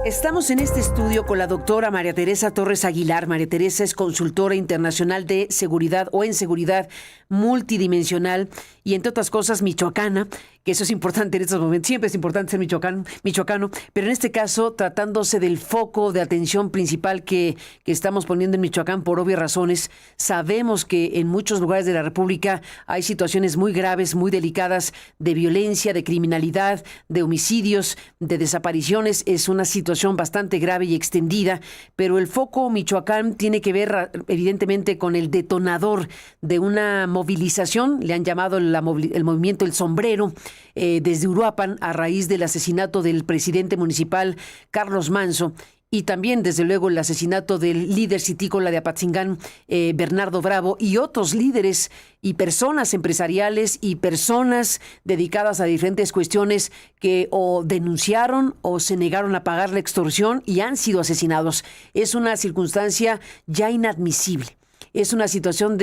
Estamos en este estudio con la doctora María Teresa Torres Aguilar. María Teresa es consultora internacional de seguridad o en seguridad multidimensional y, entre otras cosas, michoacana, que eso es importante en estos momentos. Siempre es importante ser michoacano, pero en este caso, tratándose del foco de atención principal que estamos poniendo en Michoacán por obvias razones, sabemos que en muchos lugares de la República hay situaciones muy graves, muy delicadas de violencia, de criminalidad, de homicidios, de desapariciones. Es una situación bastante grave y extendida, pero el foco Michoacán tiene que ver evidentemente con el detonador de una movilización, le han llamado el movimiento El Sombrero, desde Uruapan a raíz del asesinato del presidente municipal Carlos Manzo. Y también, desde luego, el asesinato del líder citícola de Apatzingán, Bernardo Bravo, y otros líderes y personas empresariales y personas dedicadas a diferentes cuestiones que o denunciaron o se negaron a pagar la extorsión y han sido asesinados. Es una circunstancia ya inadmisible. Es una situación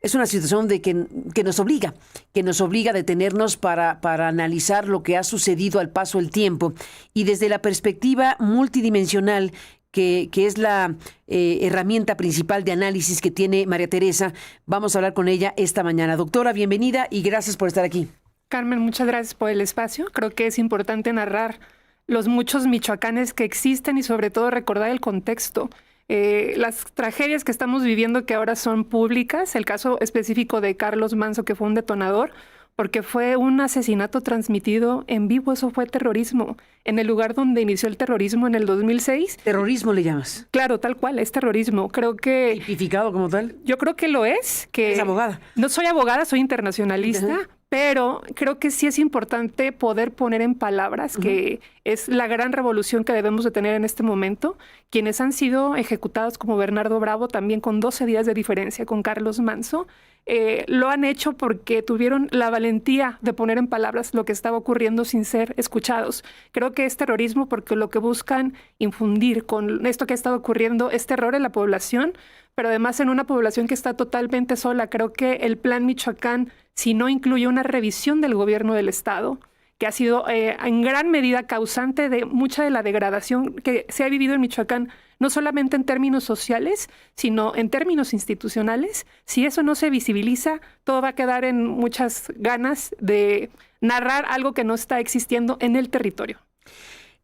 es una situación que nos obliga a detenernos para analizar lo que ha sucedido al paso del tiempo y desde la perspectiva multidimensional que es la herramienta principal de análisis que tiene María Teresa. Vamos a hablar con ella esta mañana. Doctora, bienvenida y gracias por estar aquí. Carmen, muchas gracias por el espacio. Creo que es importante narrar los muchos michoacanes que existen y sobre todo recordar el contexto. Las tragedias que estamos viviendo que ahora son públicas, el caso específico de Carlos Manzo, que fue un detonador, porque fue un asesinato transmitido en vivo, eso fue terrorismo, en el lugar donde inició el terrorismo en el 2006. ¿Terrorismo le llamas? Claro, tal cual, es terrorismo. Creo que... ¿Tipificado como tal? Yo creo que lo es. ¿Es abogada? No soy abogada, soy internacionalista. Pero creo que sí es importante poder poner en palabras que es la gran revolución que debemos de tener en este momento. Quienes han sido ejecutados como Bernardo Bravo, también con 12 días de diferencia con Carlos Manzo, lo han hecho porque tuvieron la valentía de poner en palabras lo que estaba ocurriendo sin ser escuchados. Creo que es terrorismo porque lo que buscan infundir con esto que ha estado ocurriendo es terror en la población, pero además en una población que está totalmente sola. Creo que el Plan Michoacán, si no incluye una revisión del gobierno del Estado, que ha sido en gran medida causante de mucha de la degradación que se ha vivido en Michoacán, no solamente en términos sociales, sino en términos institucionales. Si eso no se visibiliza, todo va a quedar en muchas ganas de narrar algo que no está existiendo en el territorio.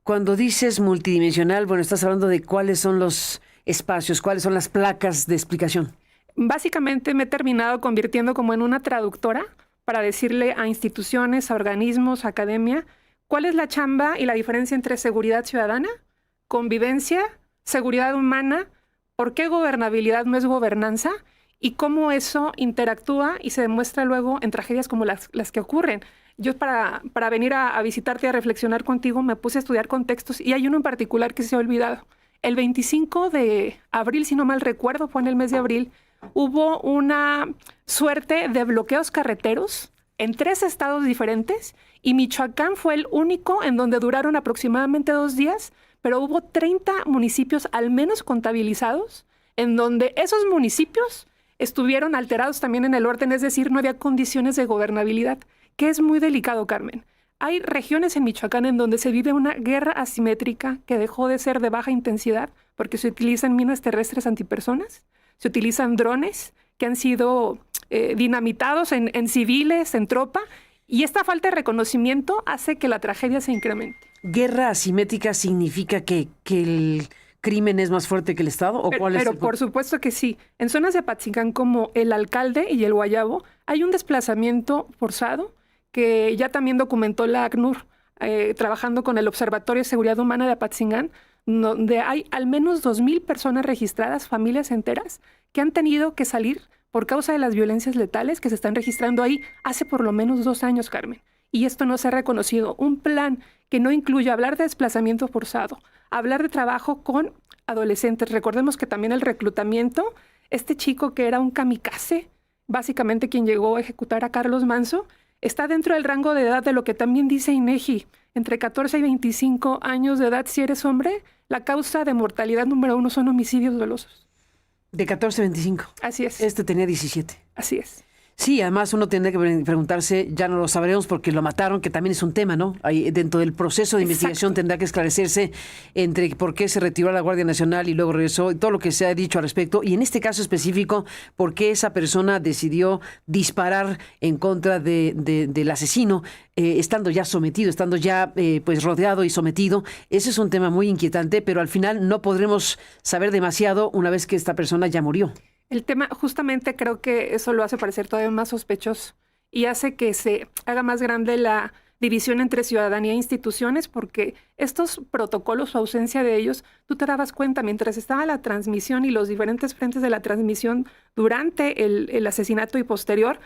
Cuando dices multidimensional, bueno, estás hablando de cuáles son los espacios, cuáles son las placas de explicación. Básicamente me he terminado convirtiendo como en una traductora para decirle a instituciones, a organismos, a academia, cuál es la chamba y la diferencia entre seguridad ciudadana, convivencia, seguridad humana, por qué gobernabilidad no es gobernanza y cómo eso interactúa y se demuestra luego en tragedias como las que ocurren. Yo para venir a visitarte y a reflexionar contigo me puse a estudiar contextos y hay uno en particular que se ha olvidado. El 25 de abril, si no mal recuerdo, fue en el mes de abril, hubo una suerte de bloqueos carreteros en 3 estados diferentes y Michoacán fue el único en donde duraron aproximadamente 2 días, pero hubo 30 municipios al menos contabilizados en donde esos municipios estuvieron alterados también en el orden, es decir, no había condiciones de gobernabilidad, que es muy delicado, Carmen. Hay regiones en Michoacán en donde se vive una guerra asimétrica que dejó de ser de baja intensidad porque se utilizan minas terrestres antipersonas, se utilizan drones que han sido dinamitados en civiles, en tropa, y esta falta de reconocimiento hace que la tragedia se incremente. ¿Guerra asimétrica significa que el crimen es más fuerte que el Estado? ¿O cuál es pero por supuesto que sí. En zonas de Apatzingán como el Alcalde y el Guayabo hay un desplazamiento forzado que ya también documentó la ACNUR, trabajando con el Observatorio de Seguridad Humana de Apatzingán, donde hay al menos 2,000 personas registradas, familias enteras, que han tenido que salir por causa de las violencias letales que se están registrando ahí hace por lo menos 2 años, Carmen. Y esto no se ha reconocido. Un plan que no incluye hablar de desplazamiento forzado, hablar de trabajo con adolescentes. Recordemos que también el reclutamiento, este chico que era un kamikaze, básicamente quien llegó a ejecutar a Carlos Manzo, está dentro del rango de edad de lo que también dice INEGI. Entre 14 y 25 años de edad, si eres hombre, la causa de mortalidad número 1 son homicidios dolosos. De 14 a 25. Así es. Este tenía 17. Así es. Sí, además uno tendría que preguntarse, ya no lo sabremos porque lo mataron, que también es un tema, ¿no? Ahí, dentro del proceso de investigación tendrá que esclarecerse entre por qué se retiró a la Guardia Nacional y luego regresó, y todo lo que se ha dicho al respecto. Y en este caso específico, por qué esa persona decidió disparar en contra del asesino, estando ya sometido, estando ya pues rodeado y sometido. Ese es un tema muy inquietante, pero al final no podremos saber demasiado una vez que esta persona ya murió. El tema, justamente creo que eso lo hace parecer todavía más sospechoso y hace que se haga más grande la división entre ciudadanía e instituciones, porque estos protocolos o ausencia de ellos, tú te dabas cuenta mientras estaba la transmisión y los diferentes frentes de la transmisión durante el asesinato y posterior,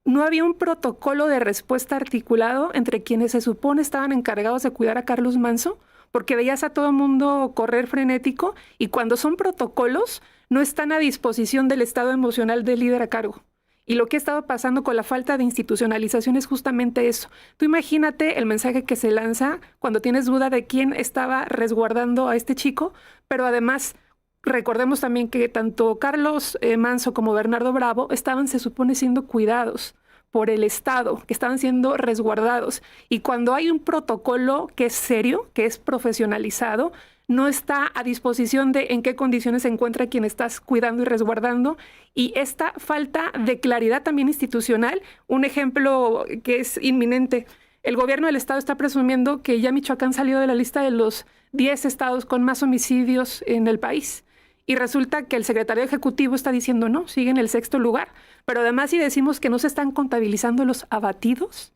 no había un protocolo de respuesta articulado entre quienes se supone estaban encargados de cuidar a Carlos Manso, porque veías a todo mundo correr frenético y cuando son protocolos no están a disposición del estado emocional del líder a cargo. Y lo que ha estado pasando con la falta de institucionalización es justamente eso. Tú imagínate el mensaje que se lanza cuando tienes duda de quién estaba resguardando a este chico, pero además recordemos también que tanto Carlos Manso como Bernardo Bravo estaban, se supone, siendo cuidados por el Estado, que estaban siendo resguardados. Y cuando hay un protocolo que es serio, que es profesionalizado, no está a disposición de en qué condiciones se encuentra quien estás cuidando y resguardando. Y esta falta de claridad también institucional, un ejemplo que es inminente. El gobierno del estado está presumiendo que ya Michoacán salió de la lista de los 10 estados con más homicidios en el país. Y resulta que el secretario ejecutivo está diciendo no, sigue en el 6º lugar. Pero además si decimos que no se están contabilizando los abatidos,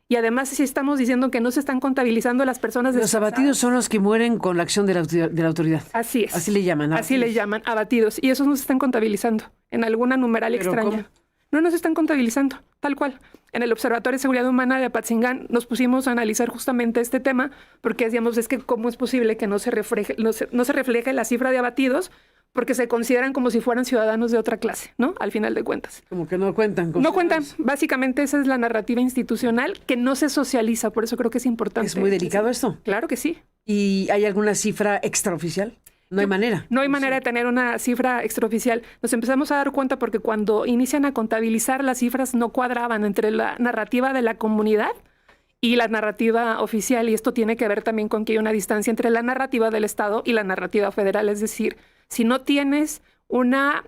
y además si estamos diciendo que no se están contabilizando las personas desplazadas. Los abatidos son los que mueren con la acción de la autoridad. Así es. Así le llaman. Así le llaman, abatidos. Y esos no se están contabilizando en alguna numeral extraña. ¿Cómo? No se están contabilizando, tal cual. En el Observatorio de Seguridad Humana de Apatzingán nos pusimos a analizar justamente este tema porque decíamos, es que cómo es posible que no se refleje la cifra de abatidos porque se consideran como si fueran ciudadanos de otra clase, ¿no? Al final de cuentas. Como que no cuentan. No cuentan. Básicamente esa es la narrativa institucional que no se socializa. Por eso creo que es importante. ¿Es muy delicado esto? Claro que sí. ¿Y hay alguna cifra extraoficial? No hay manera. No hay manera de tener una cifra extraoficial. Nos empezamos a dar cuenta porque cuando inician a contabilizar las cifras no cuadraban entre la narrativa de la comunidad y la narrativa oficial. Y esto tiene que ver también con que hay una distancia entre la narrativa del Estado y la narrativa federal. Es decir, si no tienes una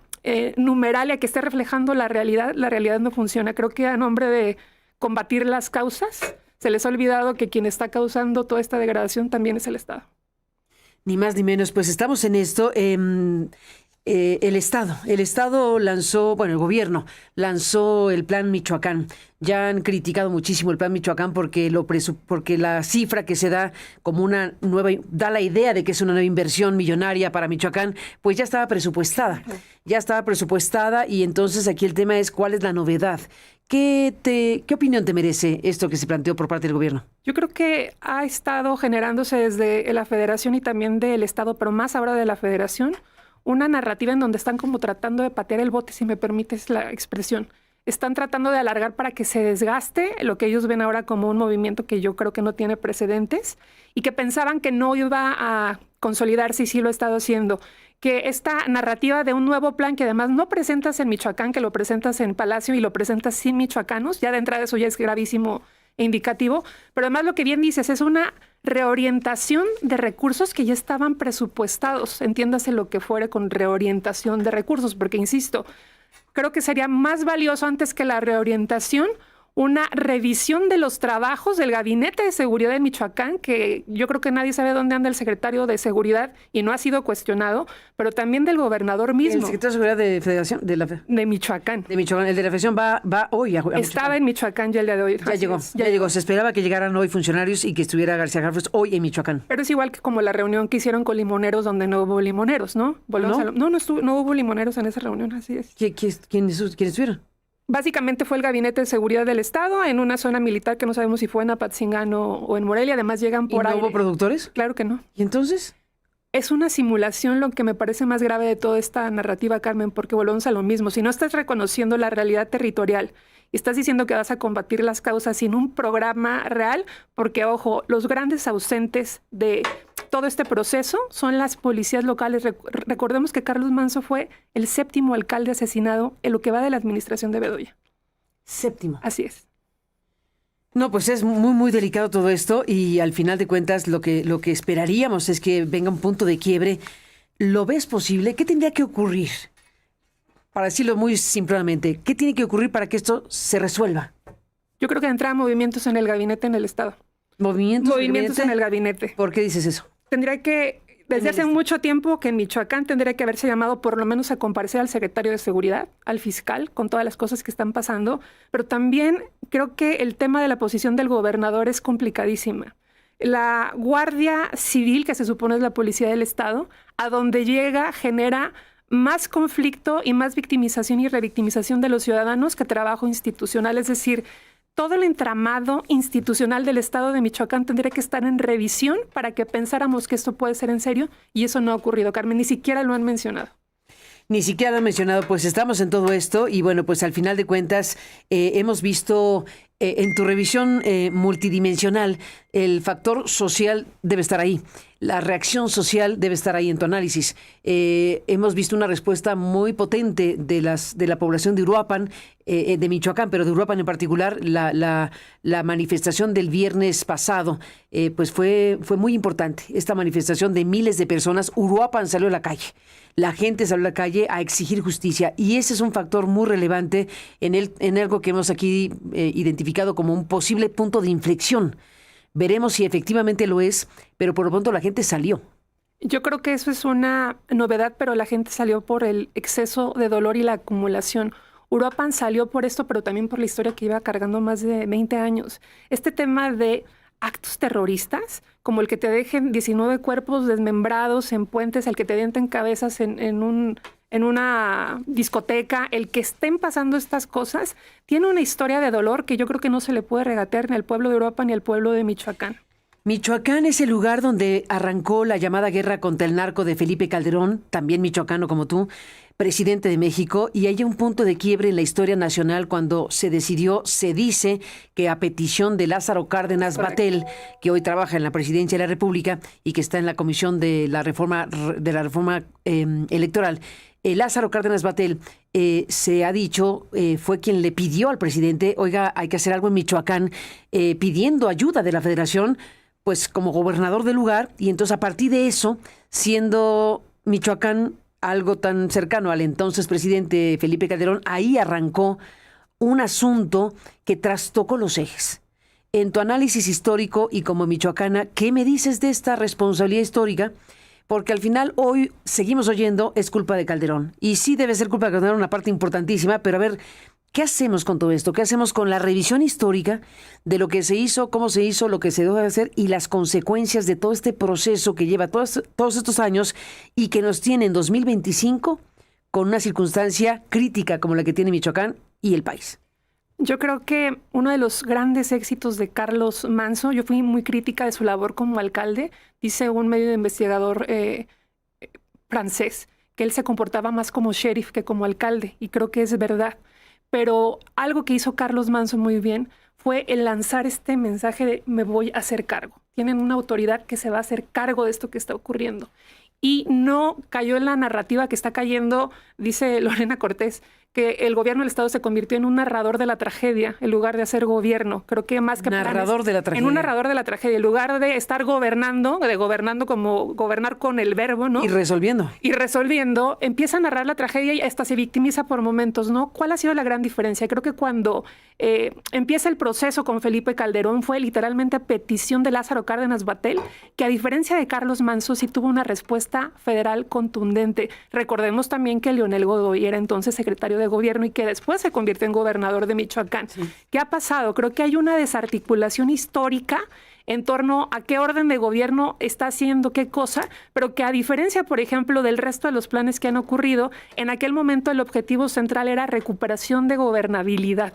numeralia que esté reflejando la realidad no funciona. Creo que a nombre de combatir las causas, se les ha olvidado que quien está causando toda esta degradación también es el Estado. Ni más ni menos, pues estamos en esto. El Estado lanzó, bueno, el gobierno lanzó el Plan Michoacán. Ya han criticado muchísimo el Plan Michoacán porque la cifra que se da como una nueva, da la idea de que es una nueva inversión millonaria para Michoacán, pues ya estaba presupuestada. Ya estaba presupuestada y entonces aquí el tema es cuál es la novedad. ¿Qué opinión te merece esto que se planteó por parte del gobierno? Yo creo que ha estado generándose desde la Federación y también del Estado, pero más ahora de la Federación, una narrativa en donde están como tratando de patear el bote, si me permites la expresión. Están tratando de alargar para que se desgaste lo que ellos ven ahora como un movimiento que yo creo que no tiene precedentes y que pensaban que no iba a consolidarse y sí lo ha estado haciendo. Que esta narrativa de un nuevo plan que además no presentas en Michoacán, que lo presentas en Palacio y lo presentas sin michoacanos, ya de entrada eso ya es gravísimo e indicativo, pero además lo que bien dices es una reorientación de recursos que ya estaban presupuestados, entiéndase lo que fuere con reorientación de recursos, porque insisto, creo que sería más valioso antes que la reorientación una revisión de los trabajos del Gabinete de Seguridad de Michoacán, que yo creo que nadie sabe dónde anda el secretario de Seguridad y no ha sido cuestionado, pero también del gobernador mismo. El secretario de Seguridad de Federación de Michoacán. De Michoacán, el de la Federación va hoy a Michoacán. Estaba en Michoacán ya el día de hoy. Ya llegó. Se esperaba que llegaran hoy funcionarios y que estuviera García Harfuch hoy en Michoacán. Pero es igual que como la reunión que hicieron con limoneros donde no hubo limoneros, ¿no? No hubo limoneros en esa reunión, así es. ¿Quiénes estuvieron? Básicamente fue el Gabinete de Seguridad del Estado en una zona militar que no sabemos si fue en Apatzingán o en Morelia. Además llegan por aire. ¿Y no hubo productores? Claro que no. ¿Y entonces? Es una simulación lo que me parece más grave de toda esta narrativa, Carmen, porque volvemos a lo mismo. Si no estás reconociendo la realidad territorial y estás diciendo que vas a combatir las causas sin un programa real, porque, ojo, los grandes ausentes de todo este proceso son las policías locales. Recordemos que Carlos Manso fue el 7º alcalde asesinado en lo que va de la administración de Bedoya. Séptimo. Así es. No, pues es muy, muy delicado todo esto y al final de cuentas lo que esperaríamos es que venga un punto de quiebre. ¿Lo ves posible? ¿Qué tendría que ocurrir? Para decirlo muy simplemente, ¿qué tiene que ocurrir para que esto se resuelva? Yo creo que entra movimientos en el gabinete en el Estado. ¿Movimientos en el gabinete. ¿Por qué dices eso? Tendría que, desde hace mucho tiempo que en Michoacán tendría que haberse llamado por lo menos a comparecer al secretario de Seguridad, al fiscal, con todas las cosas que están pasando. Pero también creo que el tema de la posición del gobernador es complicadísima. La Guardia Civil, que se supone es la policía del Estado, a donde llega genera más conflicto y más victimización y revictimización de los ciudadanos que trabajo institucional. Es decir, todo el entramado institucional del Estado de Michoacán tendría que estar en revisión para que pensáramos que esto puede ser en serio, y eso no ha ocurrido, Carmen, ni siquiera lo han mencionado. Ni siquiera lo han mencionado, pues estamos en todo esto y bueno, pues al final de cuentas hemos visto en tu revisión multidimensional el factor social debe estar ahí, la reacción social debe estar ahí en tu análisis. Hemos visto una respuesta muy potente de la población de Uruapan, de Michoacán, pero de Uruapan en particular. La manifestación del viernes pasado pues fue muy importante, esta manifestación de miles de personas. Uruapan salió a la calle. La gente salió a la calle a exigir justicia y ese es un factor muy relevante en algo que hemos aquí identificado como un posible punto de inflexión. Veremos si efectivamente lo es, pero por lo pronto la gente salió. Yo creo que eso es una novedad, pero la gente salió por el exceso de dolor y la acumulación. Uruapan salió por esto, pero también por la historia que iba cargando más de 20 años. Este tema de actos terroristas, como el que te dejen 19 cuerpos desmembrados en puentes, el que te dienten cabezas en una discoteca, el que estén pasando estas cosas, tiene una historia de dolor que yo creo que no se le puede regatear ni al pueblo de Uruapan ni al pueblo de Michoacán. Michoacán es el lugar donde arrancó la llamada guerra contra el narco de Felipe Calderón, también michoacano como tú, presidente de México, y hay un punto de quiebre en la historia nacional cuando se dice que a petición de Lázaro Cárdenas Battel, que hoy trabaja en la presidencia de la República y que está en la comisión de la reforma electoral, Lázaro Cárdenas Battel se ha dicho, fue quien le pidió al presidente, oiga, hay que hacer algo en Michoacán, pidiendo ayuda de la Federación, pues como gobernador del lugar, y entonces a partir de eso, siendo Michoacán algo tan cercano al entonces presidente Felipe Calderón, ahí arrancó un asunto que trastocó los ejes. En tu análisis histórico y como michoacana, ¿qué me dices de esta responsabilidad histórica? Porque al final hoy seguimos oyendo es culpa de Calderón. Y sí debe ser culpa de Calderón, una parte importantísima, pero a ver, ¿qué hacemos con todo esto? ¿Qué hacemos con la revisión histórica de lo que se hizo, cómo se hizo, lo que se debe hacer y las consecuencias de todo este proceso que lleva todos estos años y que nos tiene en 2025 con una circunstancia crítica como la que tiene Michoacán y el país? Yo creo que uno de los grandes éxitos de Carlos Manzo, yo fui muy crítica de su labor como alcalde, dice un medio de investigador francés, que él se comportaba más como sheriff que como alcalde, y creo que es verdad. Pero algo que hizo Carlos Manzo muy bien fue el lanzar este mensaje de me voy a hacer cargo. Tienen una autoridad que se va a hacer cargo de esto que está ocurriendo. Y no cayó en la narrativa que está cayendo, dice Lorena Cortés, que el gobierno del Estado se convirtió en un narrador de la tragedia en lugar de hacer gobierno. Creo que más que narrador de la tragedia. En un narrador de la tragedia, en lugar de estar gobernando como gobernar con el verbo, ¿no? Y resolviendo, empieza a narrar la tragedia y hasta se victimiza por momentos, ¿no? ¿Cuál ha sido la gran diferencia? Creo que cuando empieza el proceso con Felipe Calderón fue literalmente a petición de Lázaro Cárdenas Battel, que a diferencia de Carlos Manzo sí tuvo una respuesta federal contundente. Recordemos también que Leonel Godoy era entonces secretario de gobierno y que después se convirtió en gobernador de Michoacán. Sí. ¿Qué ha pasado? Creo que hay una desarticulación histórica en torno a qué orden de gobierno está haciendo qué cosa, pero que a diferencia, por ejemplo, del resto de los planes que han ocurrido, en aquel momento el objetivo central era recuperación de gobernabilidad.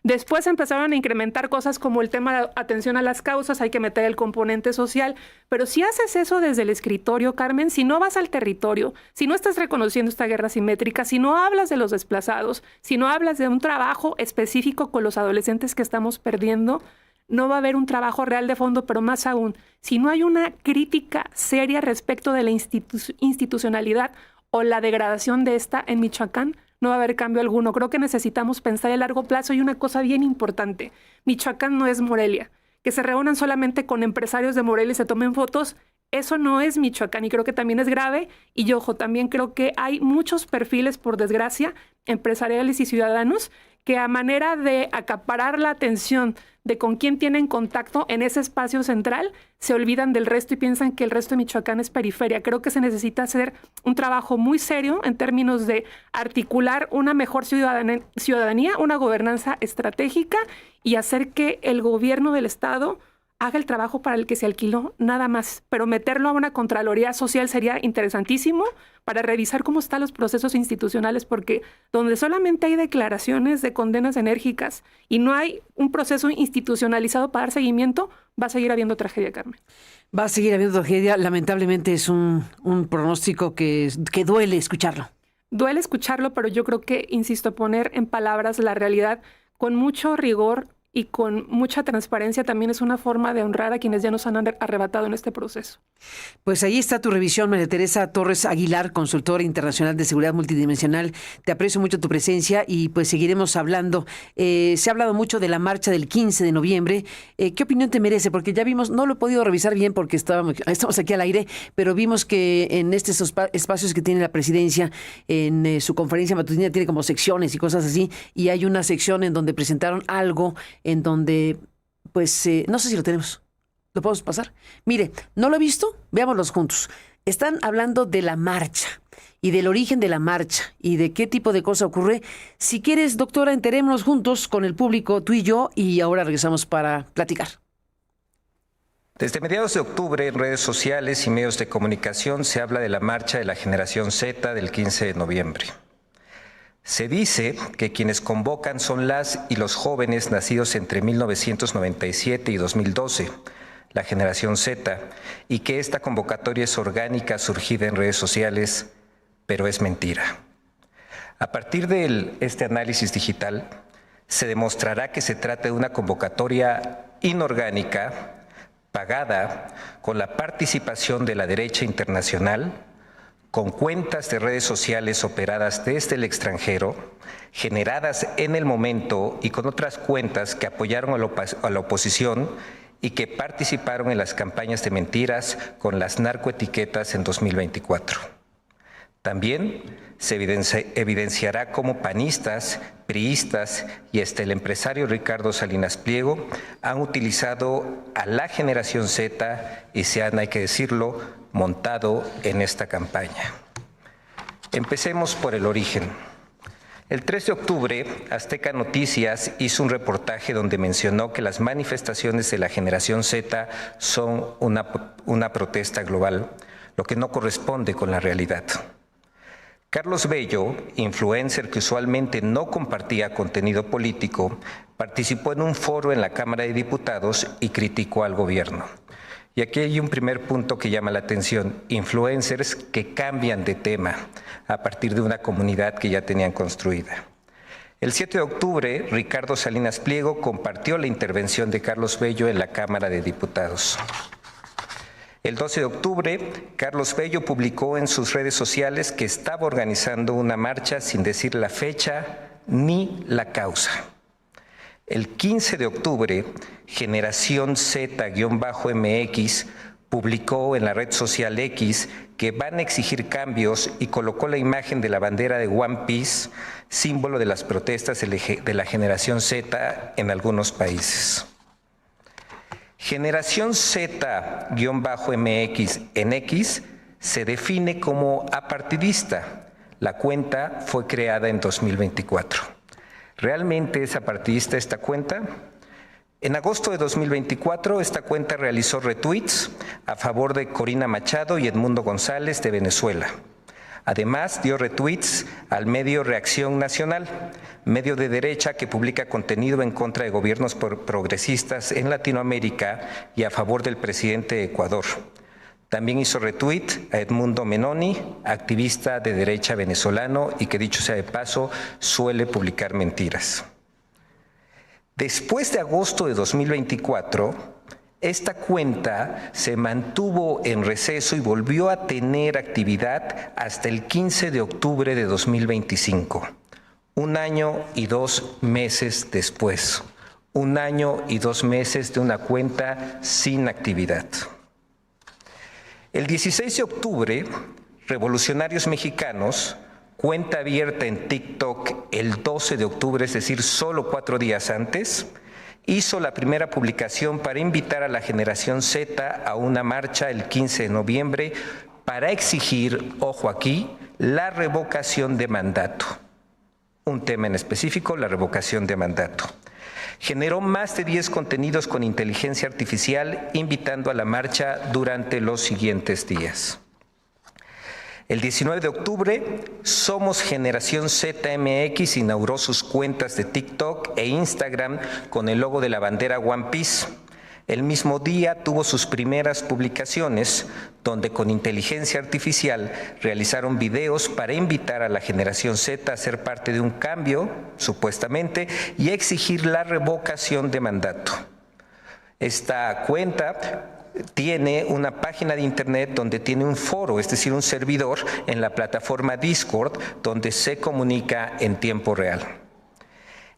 Después empezaron a incrementar cosas como el tema de atención a las causas, hay que meter el componente social, pero si haces eso desde el escritorio, Carmen, si no vas al territorio, si no estás reconociendo esta guerra asimétrica, si no hablas de los desplazados, si no hablas de un trabajo específico con los adolescentes que estamos perdiendo, no va a haber un trabajo real de fondo, pero más aún, si no hay una crítica seria respecto de la institucionalidad o la degradación de esta en Michoacán, no va a haber cambio alguno. Creo que necesitamos pensar a largo plazo y una cosa bien importante, Michoacán no es Morelia. Que se reúnan solamente con empresarios de Morelia y se tomen fotos, eso no es Michoacán y creo que también es grave. Y ojo, también creo que hay muchos perfiles, por desgracia, empresariales y ciudadanos que a manera de acaparar la atención de con quién tienen contacto en ese espacio central, se olvidan del resto y piensan que el resto de Michoacán es periferia. Creo que se necesita hacer un trabajo muy serio en términos de articular una mejor ciudadanía, una gobernanza estratégica y hacer que el gobierno del Estado haga el trabajo para el que se alquiló, nada más. Pero meterlo a una Contraloría Social sería interesantísimo para revisar cómo están los procesos institucionales, porque donde solamente hay declaraciones de condenas enérgicas y no hay un proceso institucionalizado para dar seguimiento, va a seguir habiendo tragedia, Carmen. Va a seguir habiendo tragedia. Lamentablemente es un pronóstico que duele escucharlo. Duele escucharlo, pero yo creo que, insisto, poner en palabras la realidad con mucho rigor y con mucha transparencia también es una forma de honrar a quienes ya nos han arrebatado en este proceso. Pues ahí está tu revisión, María Teresa Torres Aguilar, consultora internacional de seguridad multidimensional. Te aprecio mucho tu presencia y pues seguiremos hablando. Se ha hablado mucho de la marcha del 15 de noviembre. ¿Qué opinión te merece? Porque ya vimos, no lo he podido revisar bien porque estamos aquí al aire, pero vimos que en estos espacios que tiene la presidencia, en su conferencia matutina, tiene como secciones y cosas así, y hay una sección en donde presentaron algo en donde, pues, no sé si lo tenemos. ¿Lo podemos pasar? Mire, ¿no lo he visto? Veámoslos juntos. Están hablando de la marcha y del origen de la marcha y de qué tipo de cosa ocurre. Si quieres, doctora, enterémonos juntos con el público, tú y yo, y ahora regresamos para platicar. Desde mediados de octubre, en redes sociales y medios de comunicación se habla de la marcha de la generación Z del 15 de noviembre. Se dice que quienes convocan son las y los jóvenes nacidos entre 1997 y 2012, la generación Z, y que esta convocatoria es orgánica, surgida en redes sociales, pero es mentira. A partir de este análisis digital, se demostrará que se trata de una convocatoria inorgánica, pagada con la participación de la derecha internacional, con cuentas de redes sociales operadas desde el extranjero, generadas en el momento y con otras cuentas que apoyaron a la oposición y que participaron en las campañas de mentiras con las narcoetiquetas en 2024. También se evidenciará cómo panistas, priistas y hasta el empresario Ricardo Salinas Pliego han utilizado a la generación Z y se han, hay que decirlo, montado en esta campaña. Empecemos por el origen. El 3 de octubre, Azteca Noticias hizo un reportaje donde mencionó que las manifestaciones de la generación Z son una protesta global, lo que no corresponde con la realidad. Carlos Bello, influencer que usualmente no compartía contenido político, participó en un foro en la Cámara de Diputados y criticó al gobierno. Y aquí hay un primer punto que llama la atención: influencers que cambian de tema a partir de una comunidad que ya tenían construida. El 7 de octubre, Ricardo Salinas Pliego compartió la intervención de Carlos Bello en la Cámara de Diputados. El 12 de octubre, Carlos Bello publicó en sus redes sociales que estaba organizando una marcha sin decir la fecha ni la causa. El 15 de octubre, Generación Z-MX publicó en la red social X que van a exigir cambios y colocó la imagen de la bandera de One Piece, símbolo de las protestas de la Generación Z en algunos países. Generación Z-MX en X se define como apartidista. La cuenta fue creada en 2024. ¿Realmente es apartidista esta cuenta? En agosto de 2024, esta cuenta realizó retweets a favor de Corina Machado y Edmundo González de Venezuela. Además, dio retweets al medio Reacción Nacional, medio de derecha que publica contenido en contra de gobiernos progresistas en Latinoamérica y a favor del presidente de Ecuador. También hizo retweet a Edmundo Menoni, activista de derecha venezolano y que, dicho sea de paso, suele publicar mentiras. Después de agosto de 2024, esta cuenta se mantuvo en receso y volvió a tener actividad hasta el 15 de octubre de 2025. un año y 2 meses después. Un año y 2 meses de una cuenta sin actividad. El 16 de octubre, Revolucionarios Mexicanos, cuenta abierta en TikTok el 12 de octubre, es decir, solo 4 días antes, hizo la primera publicación para invitar a la generación Z a una marcha el 15 de noviembre para exigir, ojo aquí, la revocación de mandato. Un tema en específico, la revocación de mandato. Generó más de 10 contenidos con inteligencia artificial invitando a la marcha durante los siguientes días. El 19 de octubre, Somos Generación ZMX inauguró sus cuentas de TikTok e Instagram con el logo de la bandera One Piece. El mismo día tuvo sus primeras publicaciones, donde con inteligencia artificial realizaron videos para invitar a la generación Z a ser parte de un cambio, supuestamente, y exigir la revocación de mandato. Esta cuenta tiene una página de internet donde tiene un foro, es decir, un servidor en la plataforma Discord, donde se comunica en tiempo real.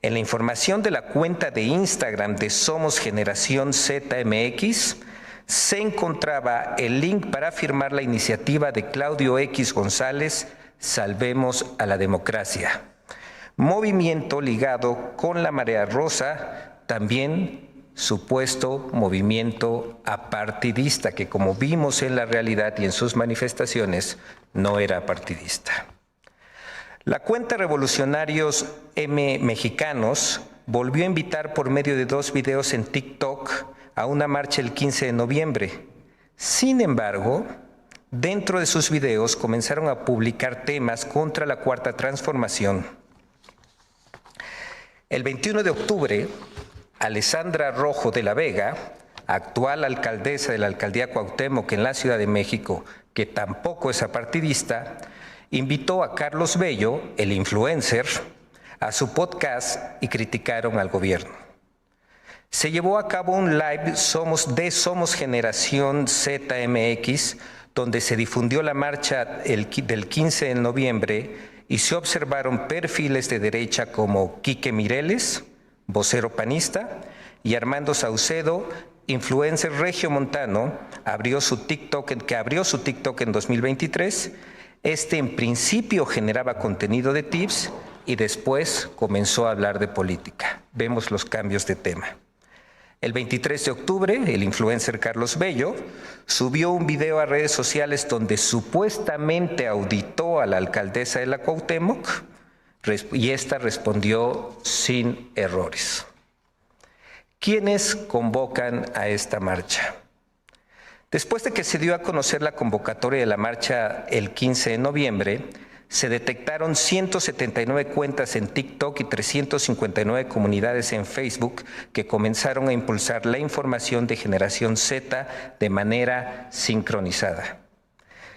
En la información de la cuenta de Instagram de Somos Generación ZMX, se encontraba el link para firmar la iniciativa de Claudio X González, Salvemos a la Democracia. Movimiento ligado con la Marea Rosa, también supuesto movimiento apartidista, que como vimos en la realidad y en sus manifestaciones, no era partidista. La cuenta Revolucionarios Mexicanos volvió a invitar por medio de 2 videos en TikTok a una marcha el 15 de noviembre. Sin embargo, dentro de sus videos comenzaron a publicar temas contra la Cuarta Transformación. El 21 de octubre, Alessandra Rojo de la Vega, actual alcaldesa de la alcaldía Cuauhtémoc en la Ciudad de México, que tampoco es apartidista, invitó a Carlos Bello, el influencer, a su podcast y criticaron al gobierno. Se llevó a cabo un live Somos Generación ZMX, donde se difundió la marcha del 15 de noviembre y se observaron perfiles de derecha como Quique Mireles, vocero panista, y Armando Saucedo, influencer regiomontano, que abrió su TikTok en 2023. Este en principio generaba contenido de tips y después comenzó a hablar de política. Vemos los cambios de tema. El 23 de octubre, el influencer Carlos Bello subió un video a redes sociales donde supuestamente auditó a la alcaldesa de la Cuauhtémoc y esta respondió sin errores. ¿Quiénes convocan a esta marcha? Después de que se dio a conocer la convocatoria de la marcha el 15 de noviembre, se detectaron 179 cuentas en TikTok y 359 comunidades en Facebook que comenzaron a impulsar la información de Generación Z de manera sincronizada.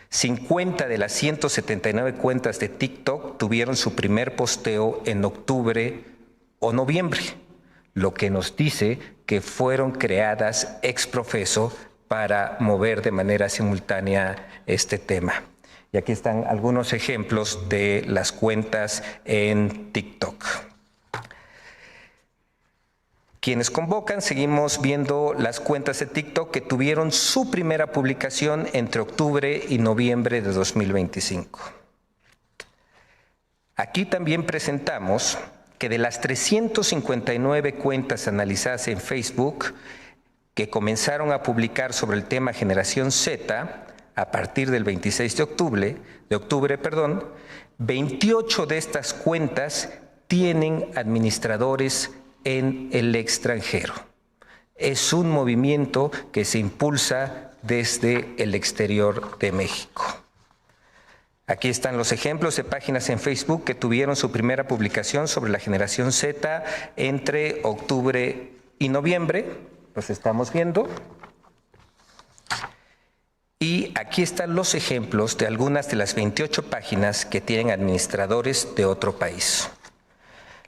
50 de las 179 cuentas de TikTok tuvieron su primer posteo en octubre o noviembre, lo que nos dice que fueron creadas ex profeso para mover de manera simultánea este tema. Y aquí están algunos ejemplos de las cuentas en TikTok. Quienes convocan, seguimos viendo las cuentas de TikTok que tuvieron su primera publicación entre octubre y noviembre de 2025. Aquí también presentamos que de las 359 cuentas analizadas en Facebook que comenzaron a publicar sobre el tema Generación Z a partir del 26 de octubre, 28 de estas cuentas tienen administradores en el extranjero. Es un movimiento que se impulsa desde el exterior de México. Aquí están los ejemplos de páginas en Facebook que tuvieron su primera publicación sobre la Generación Z entre octubre y noviembre. Los estamos viendo. Y aquí están los ejemplos de algunas de las 28 páginas que tienen administradores de otro país.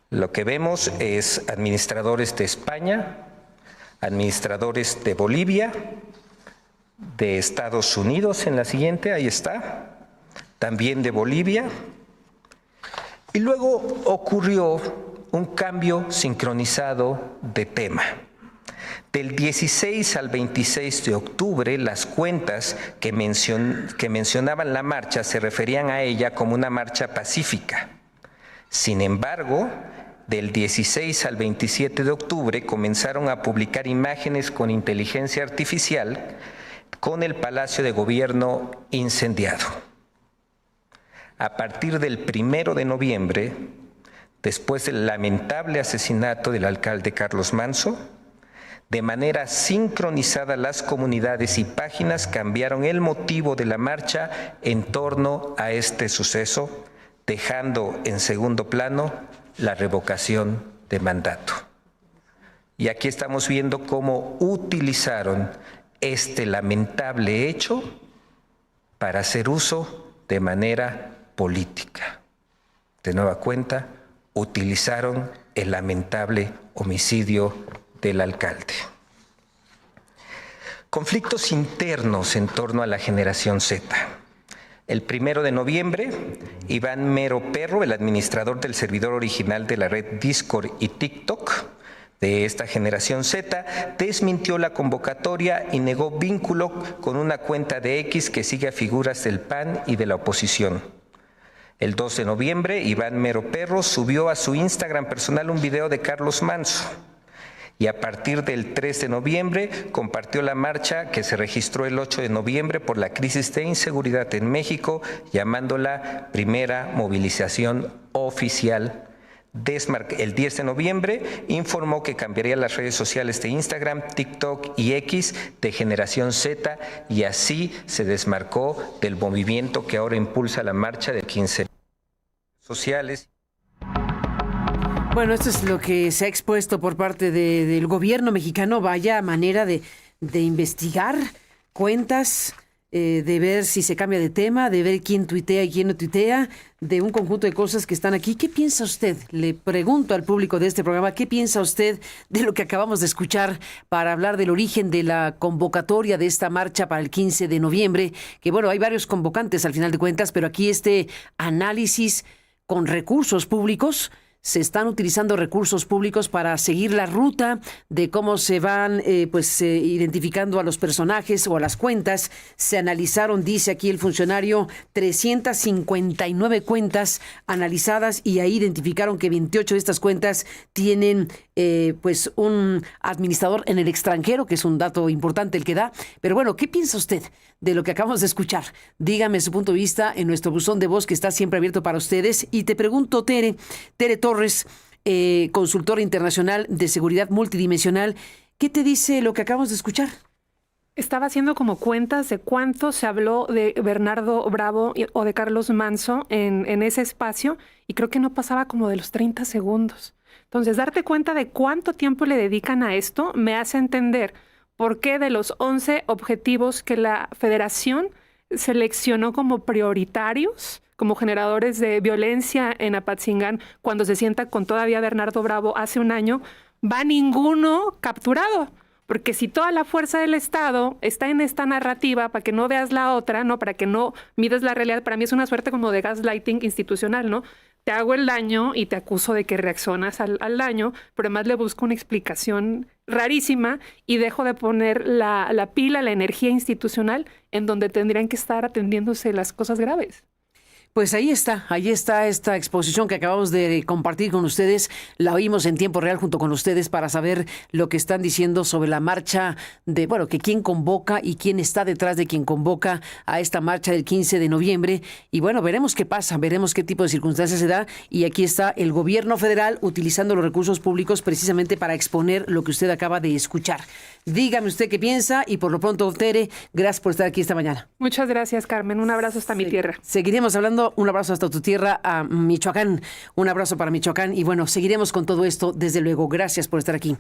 Lo que vemos es administradores de España, administradores de Bolivia, de Estados Unidos en la siguiente, ahí está, también de Bolivia, Y luego ocurrió un cambio sincronizado de tema. Del 16 al 26 de octubre, las cuentas que mencionaban la marcha se referían a ella como una marcha pacífica. Sin embargo, del 16 al 27 de octubre comenzaron a publicar imágenes con inteligencia artificial con el Palacio de Gobierno incendiado. A partir del 1 de noviembre, después del lamentable asesinato del alcalde Carlos Manso, de manera sincronizada las comunidades y páginas cambiaron el motivo de la marcha en torno a este suceso, dejando en segundo plano la revocación de mandato. Y aquí estamos viendo cómo utilizaron este lamentable hecho para hacer uso de manera política. De nueva cuenta, utilizaron el lamentable homicidio del alcalde. Conflictos internos en torno a la generación Z. El 1 de noviembre, Iván Mero Perro, el administrador del servidor original de la red Discord y TikTok de esta generación Z, desmintió la convocatoria y negó vínculo con una cuenta de X que sigue a figuras del PAN y de la oposición. El 2 de noviembre, Iván Mero Perro subió a su Instagram personal un video de Carlos Manso. Y a partir del 3 de noviembre compartió la marcha que se registró el 8 de noviembre por la crisis de inseguridad en México, llamándola primera movilización oficial. El 10 de noviembre informó que cambiaría las redes sociales de Instagram, TikTok y X de generación Z y así se desmarcó del movimiento que ahora impulsa la marcha del 15 sociales. Bueno, esto es lo que se ha expuesto por parte del gobierno mexicano. Vaya manera de investigar cuentas, de ver si se cambia de tema, de ver quién tuitea y quién no tuitea, de un conjunto de cosas que están aquí. ¿Qué piensa usted? Le pregunto al público de este programa, ¿qué piensa usted de lo que acabamos de escuchar para hablar del origen de la convocatoria de esta marcha para el 15 de noviembre? Que bueno, hay varios convocantes al final de cuentas, pero aquí este análisis con recursos públicos. Se están utilizando recursos públicos para seguir la ruta de cómo se van identificando a los personajes o a las cuentas. Se analizaron, dice aquí el funcionario, 359 cuentas analizadas y ahí identificaron que 28 de estas cuentas tienen un administrador en el extranjero, que es un dato importante el que da. Pero bueno, ¿qué piensa usted de lo que acabamos de escuchar? Dígame su punto de vista en nuestro buzón de voz que está siempre abierto para ustedes. Y te pregunto, Tere Torres, consultora internacional de seguridad multidimensional, ¿qué te dice lo que acabamos de escuchar? Estaba haciendo como cuentas de cuánto se habló de Bernardo Bravo o de Carlos Manso en ese espacio y creo que no pasaba como de los 30 segundos. Entonces, darte cuenta de cuánto tiempo le dedican a esto me hace entender por qué de los 11 objetivos que la Federación seleccionó como prioritarios, como generadores de violencia en Apatzingán, cuando se sienta con todavía Bernardo Bravo hace un año, va ninguno capturado. Porque si toda la fuerza del Estado está en esta narrativa para que no veas la otra, ¿no? Para que no mides la realidad, para mí es una suerte como de gaslighting institucional, ¿no? Te hago el daño y te acuso de que reaccionas al daño, pero además le busco una explicación rarísima y dejo de poner la pila, la energía institucional en donde tendrían que estar atendiéndose las cosas graves. Pues ahí está esta exposición que acabamos de compartir con ustedes. La oímos en tiempo real junto con ustedes para saber lo que están diciendo sobre la marcha de, que quién convoca y quién está detrás de quien convoca a esta marcha del 15 de noviembre. Y bueno, veremos qué pasa, veremos qué tipo de circunstancias se da. Y aquí está el gobierno federal utilizando los recursos públicos precisamente para exponer lo que usted acaba de escuchar. Dígame usted qué piensa y por lo pronto, Tere, gracias por estar aquí esta mañana. Muchas gracias, Carmen. Un abrazo hasta mi tierra. Seguiremos hablando. Un abrazo hasta tu tierra, a Michoacán. Un abrazo para Michoacán. Y bueno, seguiremos con todo esto, desde luego. Gracias por estar aquí.